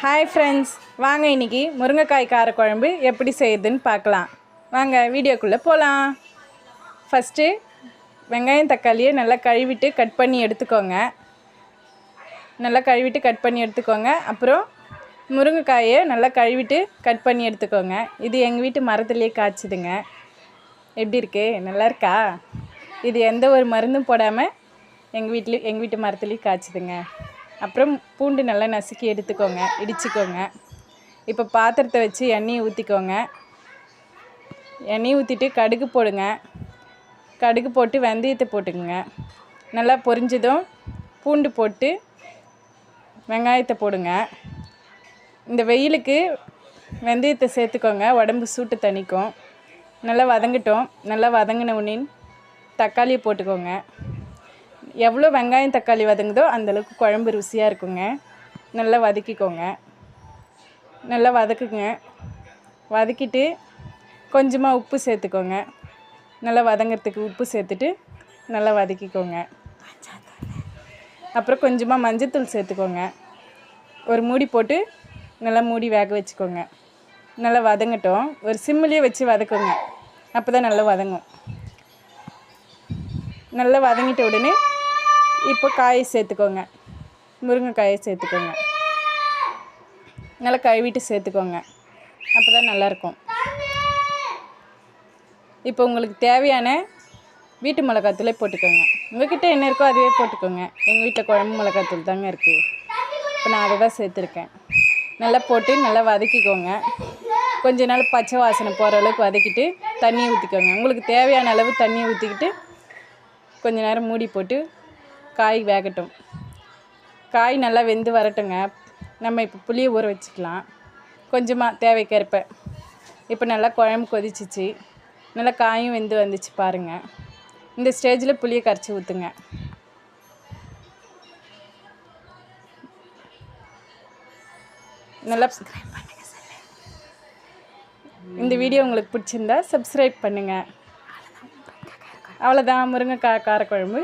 Hi friends, வாங்க இன்றைக்கி முருங்கைக்காய் காரக்குழம்பு எப்படி செய்யுதுன்னு பார்க்கலாம். வாங்க வீடியோக்குள்ளே போகலாம். ஃபஸ்ட்டு வெங்காயம் தக்காளியை நல்லா கழுவிட்டு கட் பண்ணி எடுத்துக்கோங்க. அப்புறம் முருங்கைக்காயை நல்லா கழுவிட்டு கட் பண்ணி எடுத்துக்கோங்க. இது எங்கள் வீட்டு மரத்துலேயே காய்ச்சிதுங்க. எப்படி இருக்கு? நல்லா இருக்கா? இது எந்த ஒரு மருந்தும் போடாமல் எங்கள் வீட்டு மரத்துலேயே காய்ச்சிதுங்க. அப்புறம் பூண்டு நல்லா நசுக்கி எடுத்துக்கோங்க, இடிச்சுக்கோங்க. இப்போ பாத்திரத்தை வச்சு எண்ணெயை ஊற்றிக்கோங்க. எண்ணெயை ஊற்றிட்டு கடுகு போடுங்க. கடுகு போட்டு வெந்தயத்தை போட்டுக்கோங்க. நல்லா பொரிஞ்சதும் பூண்டு போட்டு வெங்காயத்தை போடுங்க. இந்த வெயிலுக்கு வெந்தயத்தை சேர்த்துக்கோங்க, உடம்பு சூட்டு தணிக்கும். நல்லா வதங்கட்டும். நல்லா வதங்கின உடனே தக்காளியை போட்டுக்கோங்க. எவ்வளோ வெங்காயம் தக்காளி வதங்குதோ அந்தளவுக்கு குழம்பு ருசியாக இருக்குங்க. நல்லா வதக்கிக்கோங்க. நல்லா வதக்குங்க. வதக்கிட்டு கொஞ்சமாக உப்பு சேர்த்துக்கோங்க. நல்லா வதங்கிறதுக்கு உப்பு சேர்த்துட்டு நல்லா வதக்கிக்கோங்க. அப்புறம் கொஞ்சமாக மஞ்சத்தூள் சேர்த்துக்கோங்க. ஒரு மூடி போட்டு நல்லா மூடி வேக வச்சுக்கோங்க. நல்லா வதங்கட்டும். ஒரு சிம்மிலே வச்சு வதக்குங்க, அப்போ தான் நல்லா வதங்கும். நல்லா வதங்கிட்ட உடனே இப்போ காயை சேர்த்துக்கோங்க. முருங்கைக்காயை சேர்த்துக்கோங்க. நல்லா கழுவிட்டு சேர்த்துக்கோங்க, அப்போ தான் நல்லாயிருக்கும். இப்போ உங்களுக்கு தேவையான வீட்டு மிளகாத்தூளே போட்டுக்கோங்க. உங்கள்கிட்ட என்ன இருக்கோ அதுவே போட்டுக்கோங்க. எங்கள் வீட்டில் குழம்பு மிளகாத்தூள் தாங்க இருக்குது. இப்போ நான் அதை தான் சேர்த்துருக்கேன். நல்லா போட்டு நல்லா வதக்கிக்கோங்க. கொஞ்ச நாள் பச்சை வாசனை போகிற அளவுக்கு வதக்கிட்டு தண்ணியை ஊற்றிக்கோங்க. உங்களுக்கு தேவையான அளவு தண்ணியை ஊற்றிக்கிட்டு கொஞ்ச நேரம் மூடி போட்டு காய் வேகட்டும். காய் நல்லா வெந்து வரட்டுங்க. நம்ம இப்போ புளியை ஊற வச்சுக்கலாம் கொஞ்சமாக தேவைக்கேற்ப. இப்போ நல்லா குழம்பு கொதிச்சிச்சு. நல்லா காயும் வெந்து வந்துச்சு பாருங்கள். இந்த ஸ்டேஜில் புளியை கரைச்சி ஊற்றுங்க. நல்லா இந்த வீடியோ உங்களுக்கு பிடிச்சிருந்தா சப்ஸ்கிரைப் பண்ணுங்கள். அவ்வளோதான், முருங்கைக்காய் காரக்குழம்பு